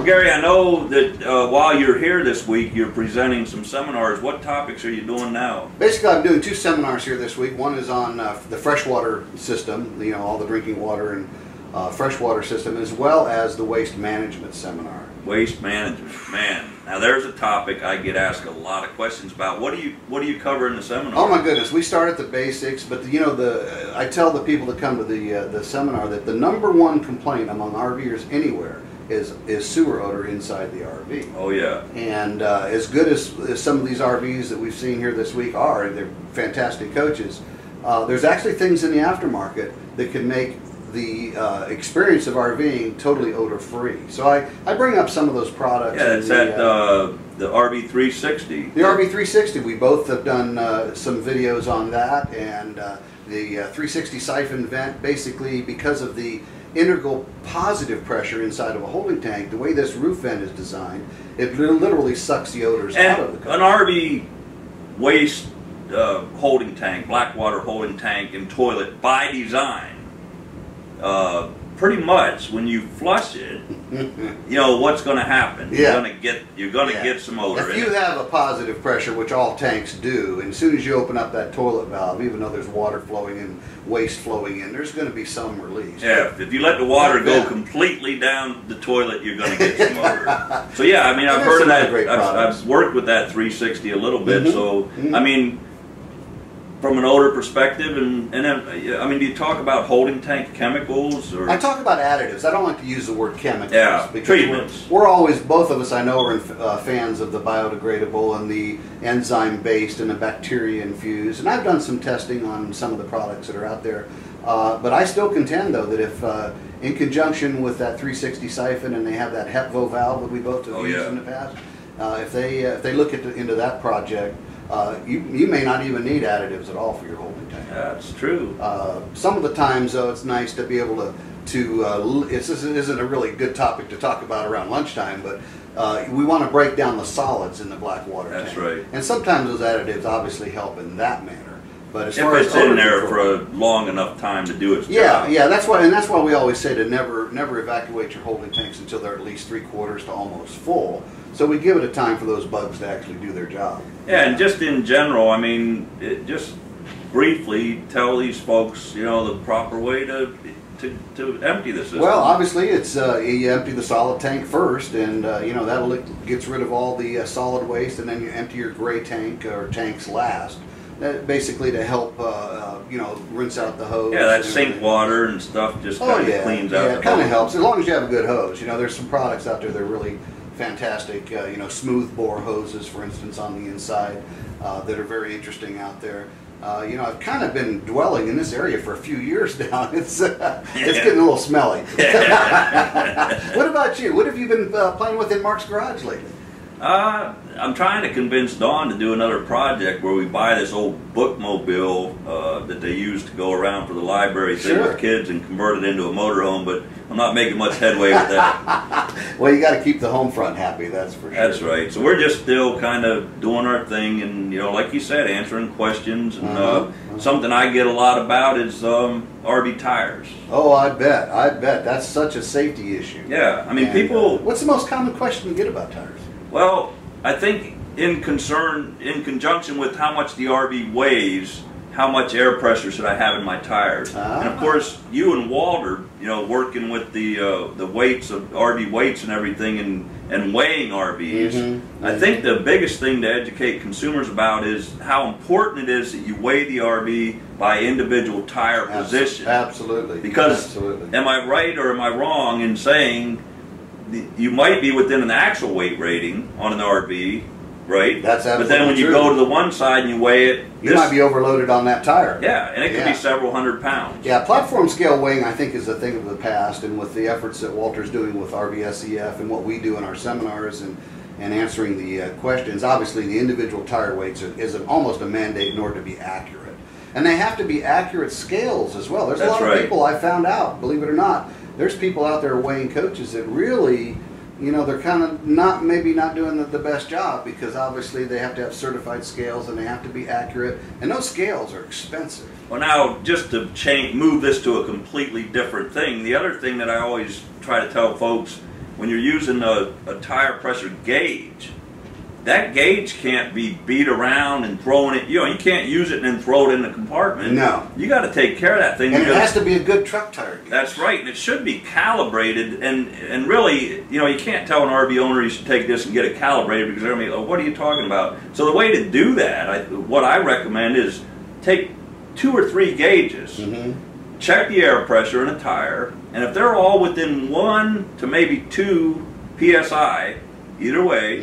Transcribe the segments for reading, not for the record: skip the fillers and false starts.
Gary, I know that while you're here this week, you're presenting some seminars. What topics are you doing now? Basically, I'm doing 2 seminars here this week. One is on the freshwater system, you know, all the drinking water and freshwater system, as well as the waste management seminar. Waste management, man. Now there's a topic I get asked a lot of questions about. What do you cover in the seminar? Oh my goodness, we start at the basics, but you know, I tell the people that come to the seminar that the #1 complaint among RVers anywhere is sewer odor inside the RV. Oh yeah. And as good as some of these RVs that we've seen here this week are, they're fantastic coaches. There's actually things in the aftermarket that can make the experience of RVing totally odor-free. So I bring up some of those products. Yeah, it's at the RV360. The RV360, we both have done some videos on that, and the 360 siphon vent, basically because of the integral positive pressure inside of a holding tank, the way this roof vent is designed, it literally sucks the odors out of the car. An RV waste holding tank, black water holding tank and toilet by design, pretty much when you flush it, you know what's going to happen. Yeah. You're gonna get some odor. If you have a positive pressure, which all tanks do, and as soon as you open up that toilet valve, even though there's water flowing in, waste flowing in, there's going to be some release. Yeah, if you let the water go completely down the toilet, you're going to get some odor. So yeah, I mean, I've heard of that. I've worked with that 360 a little bit. So I mean, from an odor perspective, and I mean, do you talk about holding tank chemicals? Or? I talk about additives. I don't like to use the word chemicals. Yeah, because treatments. We're always, both of us I know, are fans of the biodegradable and the enzyme-based and the bacteria-infused. And I've done some testing on some of the products that are out there. But I still contend, though, that if in conjunction with that 360 siphon, and they have that HEPVO valve that we both have used in the past, if they look into that project, you may not even need additives at all for your holding tank. That's true. Some of the times, though, it's nice to be able this isn't a really good topic to talk about around lunchtime, but we want to break down the solids in the black water tank. That's right. And sometimes those additives obviously help in that manner. But as if far it's as in there for a long enough time to do its job. Yeah, that's why we always say to never evacuate your holding tanks until they're at least 3/4 to almost full. So we give it a time for those bugs to actually do their job. Yeah, and just in general, I mean, just briefly tell these folks, you know, the proper way to empty the system. Well, obviously, it's you empty the solid tank first, and you know, that gets rid of all the solid waste, and then you empty your gray tank or tanks last. Basically to help, you know, rinse out the hose. Yeah, that sink water and stuff just kind of cleans out the hose. Yeah, it kind of helps, as long as you have a good hose. You know, there's some products out there that are really fantastic, you know, smooth bore hoses, for instance, on the inside, that are very interesting out there. You know, I've kind of been dwelling in this area for a few years now. It's getting a little smelly. What about you? What have you been playing with in Mark's garage lately? I'm trying to convince Dawn to do another project where we buy this old bookmobile that they use to go around for the library thing with kids and convert it into a motorhome, but I'm not making much headway with that. Well, you got to keep the home front happy, that's for sure. That's right. So we're just still kind of doing our thing, and you know, like you said, answering questions. And something I get a lot about is RV tires. Oh, I bet. That's such a safety issue. Yeah, I mean, people. What's the most common question you get about tires? Well, I think in conjunction with how much the RV weighs, how much air pressure should I have in my tires? And of course, you and Walter, you know, working with the weights of RV weights and everything, and weighing RVs. I think the biggest thing to educate consumers about is how important it is that you weigh the RV by individual tire position. Absolutely. Because am I right or am I wrong in saying you might be within an actual weight rating on an RV, right? That's absolutely But then when you go to the one side and you weigh it, you might be overloaded on that tire. Yeah, and it could be several hundred pounds. Yeah, platform scale weighing, I think, is a thing of the past, and with the efforts that Walter's doing with RVSEF and what we do in our seminars and answering the questions, obviously the individual tire weights is almost a mandate in order to be accurate. And they have to be accurate scales as well. There's a lot of people, I found out, believe it or not, there's people out there weighing coaches that really, you know, they're kind of maybe not doing the best job, because obviously they have to have certified scales and they have to be accurate, and those scales are expensive. Well, now, just to move this to a completely different thing, the other thing that I always try to tell folks when you're using a tire pressure gauge, that gauge can't be beat around and thrown it. You know, you can't use it and then throw it in the compartment. No. You got to take care of that thing. And it has to be a good truck tire gauge. That's right, and it should be calibrated. And really, you know, you can't tell an RV owner you should take this and get it calibrated because they're going to be, oh, what are you talking about? So the way to do that, what I recommend is take 2 or 3 gauges, check the air pressure in a tire, and if they're all within 1 to maybe 2 psi, either way,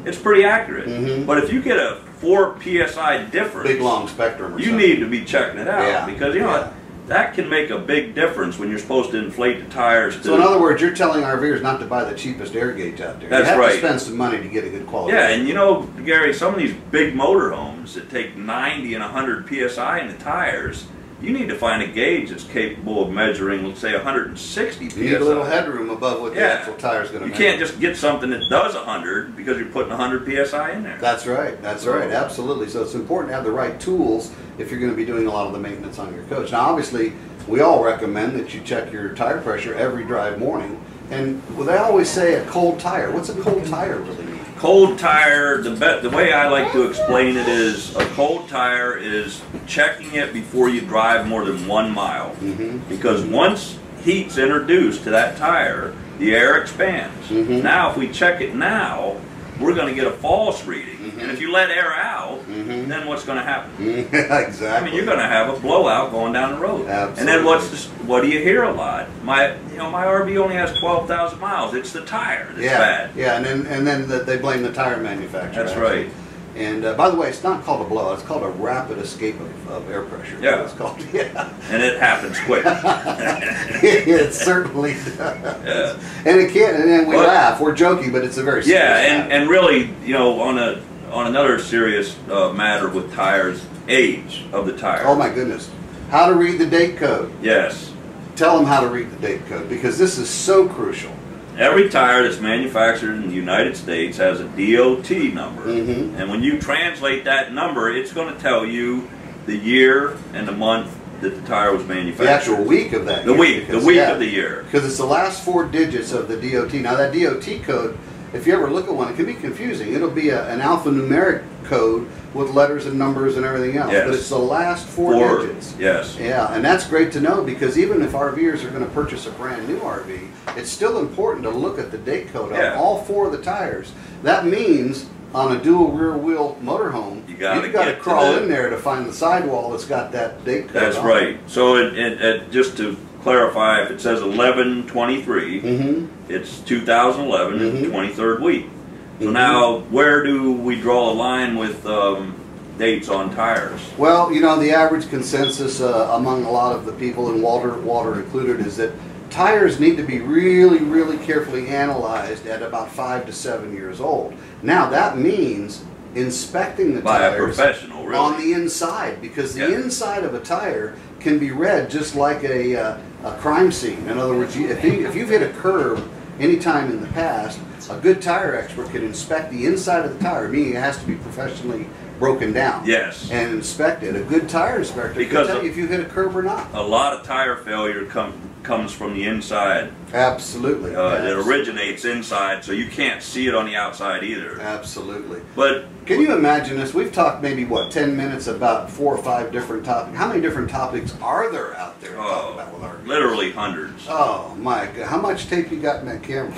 it's pretty accurate. But if you get a 4 psi difference, big long spectrum, or you something. need to be checking it out because you know that can make a big difference when you're supposed to inflate the tires. So in other words, you're telling RVers not to buy the cheapest air gauge out there. That's you have right. to spend some money to get a good quality. Yeah, and you know, Gary, some of these big motorhomes that take 90 and 100 psi in the tires, you need to find a gauge that's capable of measuring, let's say, 160 psi. You need a little headroom above what the actual tire is going to You measure. can't just get something that does 100 because you're putting 100 psi in there. That's right. That's right. Absolutely. So it's important to have the right tools if you're going to be doing a lot of the maintenance on your coach. Now, obviously, we all recommend that you check your tire pressure every drive morning. And well, they always say a cold tire. What's a cold tire really mean? Cold tire, the way I like to explain it is a cold tire is checking it before you drive more than 1 mile. Because once heat's introduced to that tire, the air expands. Now if we check it now, we're going to get a false reading. And if you let air out, then what's going to happen? Exactly. I mean, you're going to have a blowout going down the road. Absolutely. And then what do you hear a lot? My RV only has 12,000 miles. It's the tire that's bad. Yeah, and then they blame the tire manufacturer. That's right. And by the way, it's not called a blowout. It's called a rapid escape of air pressure. Yeah. It's called. And it happens quick. It certainly does. And it can't. And then we laugh. We're joking, but it's a very serious matter. and really, you know, on another serious matter with tires, age of the tire. Oh my goodness. How to read the date code. Yes. Tell them how to read the date code because this is so crucial. Every tire that's manufactured in the United States has a DOT number. And when you translate that number, it's going to tell you the year and the month that the tire was manufactured. The actual week of that year. The week of the year. Because it's the last 4 digits of the DOT. Now that DOT code, if you ever look at one, it can be confusing. It'll be an alphanumeric code with letters and numbers and everything else. But it's the last 4 digits. Yes. Yeah, and that's great to know because even if RVers are going to purchase a brand new RV, it's still important to look at the date code on all 4 of the tires. That means on a dual rear wheel motorhome, you've got to crawl in there to find the sidewall that's got that date code. That's right. So just to clarify, if it says 11/23, it's 2011 and the 23rd week. So now, where do we draw a line with dates on tires? Well, you know, the average consensus among a lot of the people, and Walter included, is that tires need to be really, really carefully analyzed at about 5 to 7 years old. Now, that means inspecting the by tires a professional, really, on the inside, because the inside of a tire can be read just like a crime scene. In other words, if you've hit a curb anytime in the past, a good tire expert can inspect the inside of the tire, meaning it has to be professionally broken down. Yes. And inspected. A good tire inspector can tell you if you hit a curb or not. A lot of tire failure comes from the inside. Absolutely. It originates inside, so you can't see it on the outside either. Absolutely. But can you imagine this? We've talked maybe, what, 10 minutes about 4 or 5 different topics. How many different topics are there out there to talk about with our literally hundreds. Oh, my God. How much tape you got in that camera?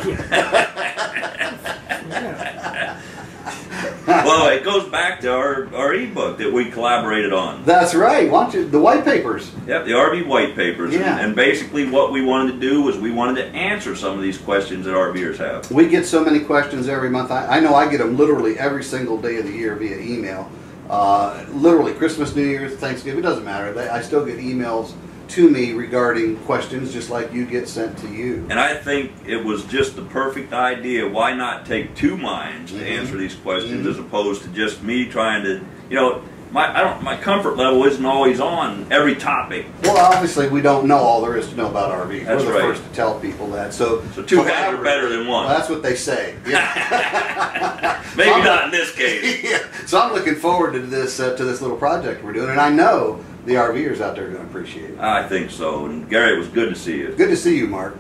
Well, it goes back to our e-book that we collaborated on. That's right. Why don't you, the white papers. Yep, the RV white papers. Yeah. And basically what we wanted to do was we wanted to answer some of these questions that RVers have. We get so many questions every month. I know I get them literally every single day of the year via email. Literally Christmas, New Year's, Thanksgiving, it doesn't matter. I still get emails to me regarding questions just like you get sent to you. And I think it was just the perfect idea. Why not take 2 minds to answer these questions as opposed to just me trying to, you know, my comfort level isn't always on every topic. Well, obviously we don't know all there is to know about RVs. That's We're the right. first to tell people that. So 2 heads are better than 1. Well, that's what they say. Yeah. Maybe not in this case. Yeah. So I'm looking forward to this little project we're doing, and I know the RVers out there are going to appreciate it. I think so. And Gary, it was good to see you. Good to see you, Mark.